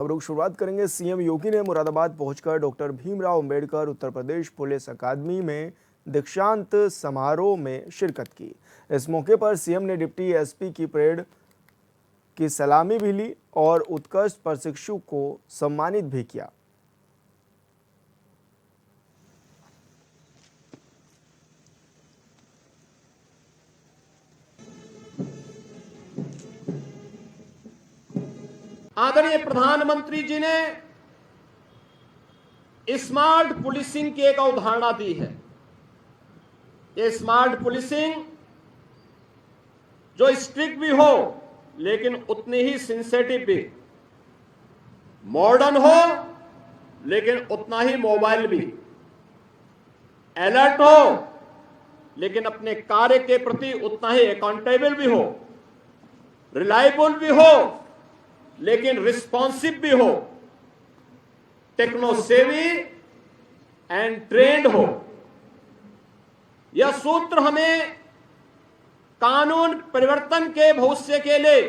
खबरों की शुरुआत करेंगे। सीएम योगी ने मुरादाबाद पहुंचकर डॉक्टर भीमराव अंबेडकर उत्तर प्रदेश पुलिस अकादमी में दीक्षांत समारोह में शिरकत की। इस मौके पर सीएम ने डिप्टी एसपी की परेड की सलामी भी ली और उत्कृष्ट प्रशिक्षु को सम्मानित भी किया। आदरणीय प्रधानमंत्री जी ने स्मार्ट पुलिसिंग की एक अवधारणा दी है। ये स्मार्ट पुलिसिंग जो स्ट्रिक्ट भी हो लेकिन उतनी ही सिंसेटिव भी, मॉडर्न हो लेकिन उतना ही मोबाइल भी, अलर्ट हो लेकिन अपने कार्य के प्रति उतना ही अकाउंटेबल भी हो, रिलायबल भी हो लेकिन रिस्पॉन्सिव भी हो, टेक्नो सेवी एंड ट्रेंड हो। यह सूत्र हमें कानून परिवर्तन के भविष्य के लिए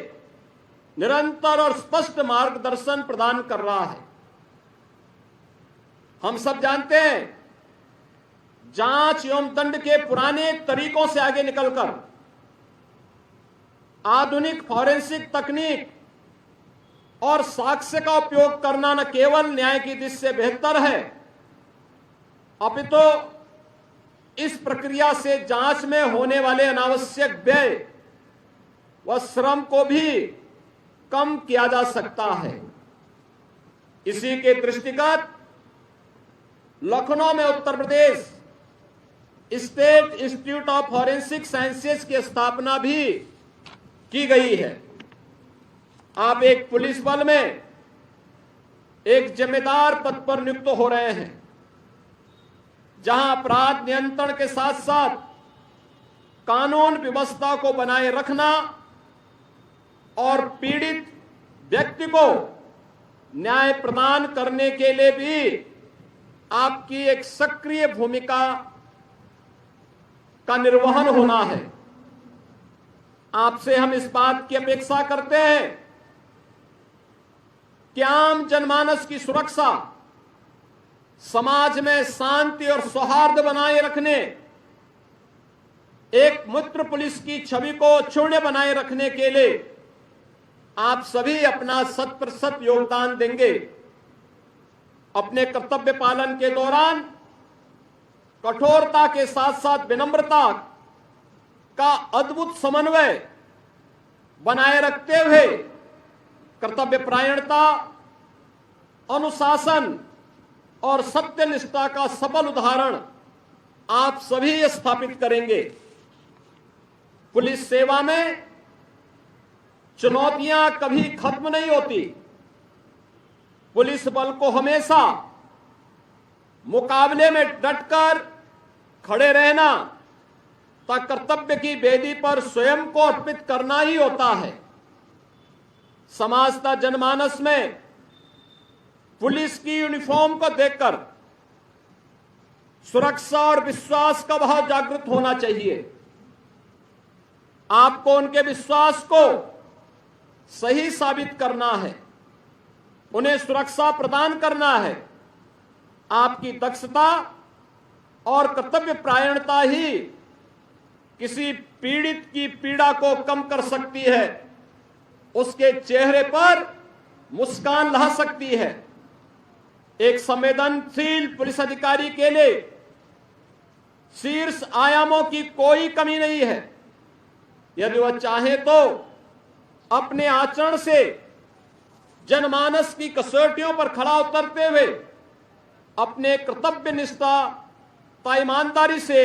निरंतर और स्पष्ट मार्गदर्शन प्रदान कर रहा है। हम सब जानते हैं, जांच एवं दंड के पुराने तरीकों से आगे निकलकर आधुनिक फॉरेंसिक तकनीक और साक्ष्य का उपयोग करना न केवल न्याय की दृष्टि से बेहतर है, अपितु इस प्रक्रिया से जांच में होने वाले अनावश्यक व्यय व श्रम को भी कम किया जा सकता है। इसी के दृष्टिगत लखनऊ में Uttar Pradesh state institute of forensic sciences की स्थापना भी की गई है। आप एक पुलिस बल में एक जिम्मेदार पद पर नियुक्त हो रहे हैं, जहां अपराध नियंत्रण के साथ साथ कानून व्यवस्था को बनाए रखना और पीड़ित व्यक्ति को न्याय प्रदान करने के लिए भी आपकी एक सक्रिय भूमिका का निर्वहन होना है। आपसे हम इस बात की अपेक्षा करते हैं कि आम जनमानस की सुरक्षा, समाज में शांति और सौहार्द बनाए रखने, एक मित्र पुलिस की छवि को अक्षुण्ण बनाए रखने के लिए आप सभी अपना 100% योगदान देंगे। अपने कर्तव्य पालन के दौरान कठोरता के साथ साथ विनम्रता का अद्भुत समन्वय बनाए रखते हुए कर्तव्य परायणता, अनुशासन और सत्यनिष्ठा का सफल उदाहरण आप सभी स्थापित करेंगे। पुलिस सेवा में चुनौतियां कभी खत्म नहीं होती। पुलिस बल को हमेशा मुकाबले में डटकर खड़े रहना तथा कर्तव्य की वेदी पर स्वयं को अर्पित करना ही होता है। समाज का जनमानस में पुलिस की यूनिफॉर्म को देखकर सुरक्षा और विश्वास का भाव जागृत होना चाहिए। आपको उनके विश्वास को सही साबित करना है, उन्हें सुरक्षा प्रदान करना है। आपकी दक्षता और कर्तव्य परायणता ही किसी पीड़ित की पीड़ा को कम कर सकती है, उसके चेहरे पर मुस्कान ला सकती है। एक संवेदनशील पुलिस अधिकारी के लिए शीर्ष आयामों की कोई कमी नहीं है। यदि वह चाहे तो अपने आचरण से जनमानस की कसौटियों पर खड़ा उतरते हुए अपने कर्तव्य निष्ठा व ईमानदारी से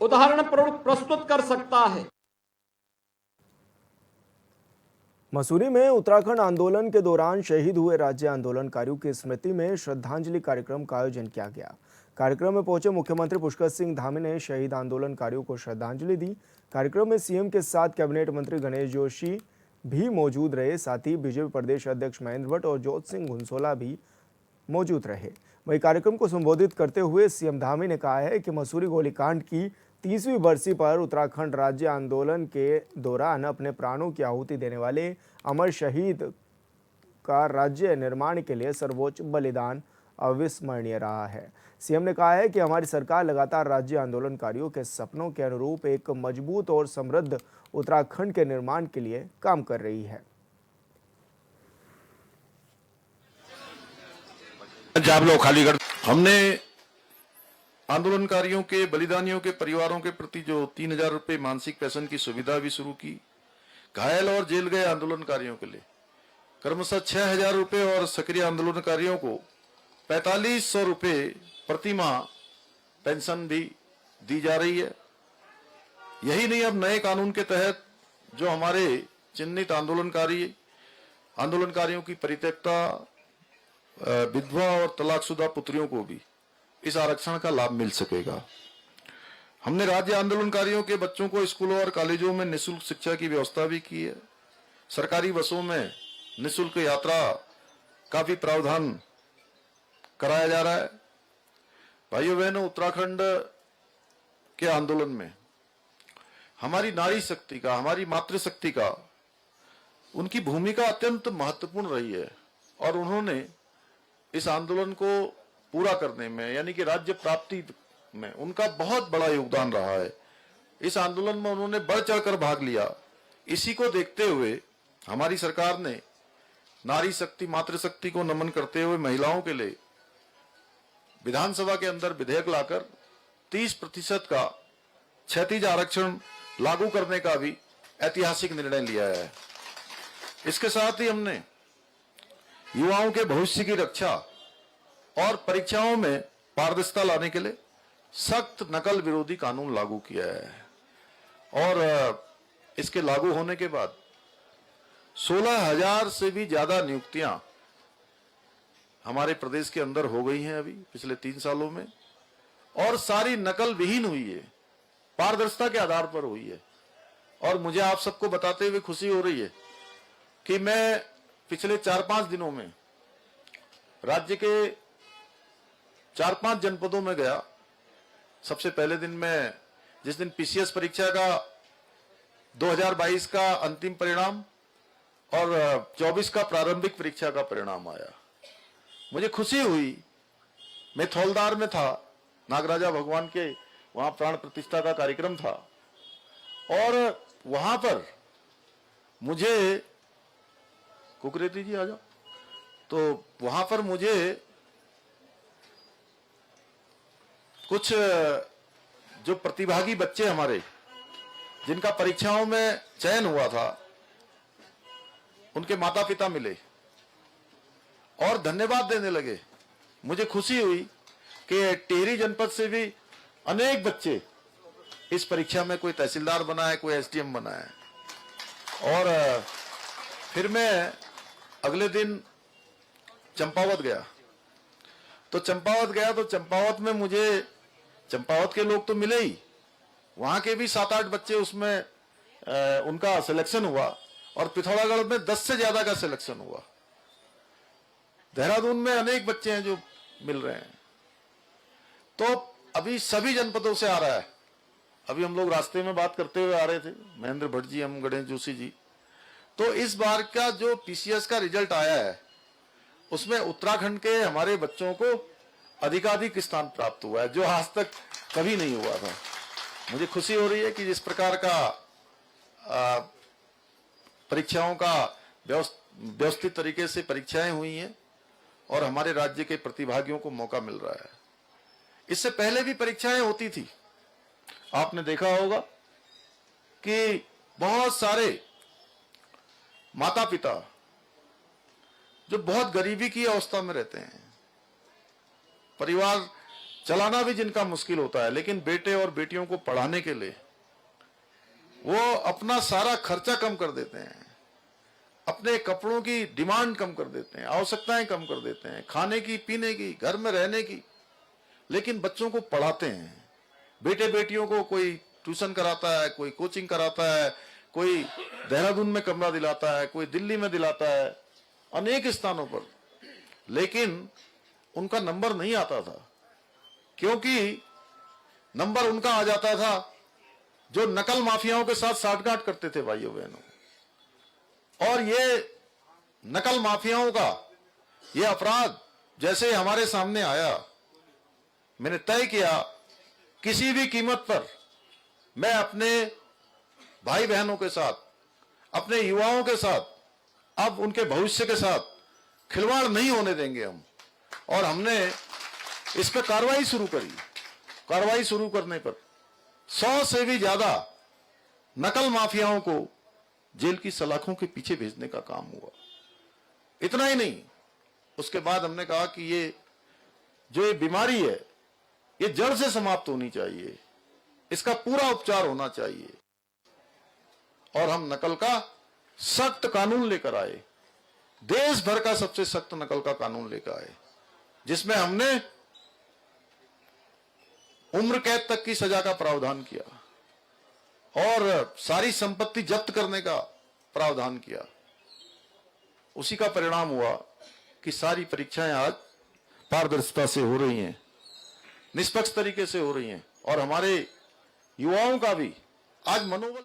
उदाहरण प्रस्तुत कर सकता है। मसूरी में उत्तराखंड आंदोलन के दौरान शहीद हुए राज्य आंदोलनकारियों की स्मृति में श्रद्धांजलि कार्यक्रम का आयोजन किया गया। कार्यक्रम में पहुंचे मुख्यमंत्री पुष्कर सिंह धामी ने शहीद आंदोलनकारियों को श्रद्धांजलि दी। कार्यक्रम में सीएम के साथ कैबिनेट मंत्री गणेश जोशी भी मौजूद रहे। साथ ही बीजेपी प्रदेश अध्यक्ष महेंद्र भट्ट और ज्योत सिंह घुनसोला भी मौजूद रहे। वहीं कार्यक्रम को संबोधित करते हुए सीएम धामी ने कहा है कि मसूरी गोलीकांड की 30वीं बरसी पर उत्तराखंड राज्य आंदोलन के दौरान अपने प्राणों की आहुति देने वाले अमर शहीद का राज्य निर्माण के लिए सर्वोच्च बलिदान अविस्मरणीय रहा है। सीएम ने कहा है कि हमारी सरकार लगातार राज्य आंदोलनकारियों के सपनों के अनुरूप एक मजबूत और समृद्ध उत्तराखंड के निर्माण के लिए काम कर रही है। हमने आंदोलनकारियों के बलिदानियों के परिवारों के प्रति जो 3,000 रुपए मानसिक पेंशन की सुविधा भी शुरू की। घायल और जेल गए आंदोलनकारियों के लिए क्रमशः 6,000 रुपए और सक्रिय आंदोलनकारियों को 4,500 रुपए प्रति माह पेंशन भी दी जा रही है। यही नहीं, अब नए कानून के तहत जो हमारे चिन्हित आंदोलनकारियों की परित्यक्ता विधवा और तलाकशुदा पुत्रियों को भी इस आरक्षण का लाभ मिल सकेगा। हमने राज्य आंदोलनकारियों के बच्चों को स्कूलों और कॉलेजों में निःशुल्क शिक्षा की व्यवस्था भी की है। सरकारी बसों में निःशुल्क यात्रा का भी प्रावधान कराया जा रहा है। भाइयों बहनों, उत्तराखंड के आंदोलन में हमारी नारी शक्ति का, हमारी मातृशक्ति का, उनकी भूमिका अत्यंत महत्वपूर्ण रही है और उन्होंने इस आंदोलन को पूरा करने में, यानी कि राज्य प्राप्ति में उनका बहुत बड़ा योगदान रहा है। इस आंदोलन में उन्होंने बढ़ चढ़कर भाग लिया। इसी को देखते हुए हमारी सरकार ने नारी शक्ति, मातृशक्ति को नमन करते हुए महिलाओं के लिए विधानसभा के अंदर विधेयक लाकर 30% का क्षैतिज आरक्षण लागू करने का भी ऐतिहासिक निर्णय लिया है। इसके साथ ही हमने युवाओं के भविष्य की रक्षा और परीक्षाओं में पारदर्शिता लाने के लिए सख्त नकल विरोधी कानून लागू किया है और इसके लागू होने के बाद 16,000 से भी ज्यादा नियुक्तियां हमारे प्रदेश के अंदर हो गई हैं अभी पिछले 3 सालों में, और सारी नकल विहीन हुई है, पारदर्शिता के आधार पर हुई है। और मुझे आप सबको बताते हुए खुशी हो रही है कि मैं पिछले 4-5 दिनों में राज्य के 4-5 जनपदों में गया। सबसे पहले दिन में, जिस दिन पीसीएस परीक्षा का 2022 का अंतिम परिणाम और 24 का प्रारंभिक परीक्षा का परिणाम आया, मुझे खुशी हुई। मैं थौलदार में था, नागराजा भगवान के वहां प्राण प्रतिष्ठा का कार्यक्रम था और वहां पर मुझे, कुकरेती जी आ जाओ, तो वहां पर मुझे कुछ जो प्रतिभागी बच्चे हमारे, जिनका परीक्षाओं में चयन हुआ था, उनके माता पिता मिले और धन्यवाद देने लगे। मुझे खुशी हुई कि टिहरी जनपद से भी अनेक बच्चे इस परीक्षा में, कोई तहसीलदार बना है, कोई एसडीएम बना है। और फिर मैं अगले दिन चंपावत गया। तो चंपावत में मुझे, चंपावत के लोग तो मिले ही, वहां के भी 7-8 बच्चे उसमें उनका सिलेक्शन हुआ और पिथौरागढ़ में 10 से ज्यादा का सिलेक्शन हुआ। देहरादून में अनेक बच्चे हैं जो मिल रहे हैं। तो अभी सभी जनपदों से आ रहा है। अभी हम लोग रास्ते में बात करते हुए आ रहे थे, महेंद्र भट्ट जी, हम गणेश जोशी जी। तो इस बार का जो पीसीएस का रिजल्ट आया है, उसमें उत्तराखंड के हमारे बच्चों को अधिकाधिक स्थान प्राप्त हुआ है, जो आज तक कभी नहीं हुआ था। मुझे खुशी हो रही है कि जिस प्रकार का परीक्षाओं का व्यवस्थित तरीके से परीक्षाएं हुई हैं और हमारे राज्य के प्रतिभागियों को मौका मिल रहा है। इससे पहले भी परीक्षाएं होती थी। आपने देखा होगा कि बहुत सारे माता पिता जो बहुत गरीबी की अवस्था में रहते हैं, परिवार चलाना भी जिनका मुश्किल होता है, लेकिन बेटे और बेटियों को पढ़ाने के लिए वो अपना सारा खर्चा कम कर देते हैं, अपने कपड़ों की डिमांड कम कर देते हैं, आवश्यकताएं कम कर देते हैं, खाने की, पीने की, घर में रहने की, लेकिन बच्चों को पढ़ाते हैं। बेटे बेटियों को कोई ट्यूशन कराता है, कोई कोचिंग कराता है, कोई देहरादून में कमरा दिलाता है, कोई दिल्ली में दिलाता है, अनेक स्थानों पर। लेकिन उनका नंबर नहीं आता था, क्योंकि नंबर उनका आ जाता था जो नकल माफियाओं के साथ साठगांठ करते थे भाइयों बहनों। और ये नकल माफियाओं का यह अपराध जैसे हमारे सामने आया, मैंने तय किया किसी भी कीमत पर मैं अपने भाई बहनों के साथ, अपने युवाओं के साथ, अब उनके भविष्य के साथ खिलवाड़ नहीं होने देंगे हम। और हमने इस पर कार्रवाई शुरू करी। कार्रवाई शुरू करने पर 100 से भी ज्यादा नकल माफियाओं को जेल की सलाखों के पीछे भेजने का काम हुआ। इतना ही नहीं, उसके बाद हमने कहा कि ये जो ये बीमारी है ये जड़ से समाप्त होनी चाहिए, इसका पूरा उपचार होना चाहिए। और हम नकल का सख्त कानून लेकर आए, देश भर का सबसे सख्त नकल का कानून लेकर आए, जिसमें हमने उम्र कैद तक की सजा का प्रावधान किया और सारी संपत्ति जब्त करने का प्रावधान किया। उसी का परिणाम हुआ कि सारी परीक्षाएं आज पारदर्शिता से हो रही हैं, निष्पक्ष तरीके से हो रही हैं और हमारे युवाओं का भी आज मनोबल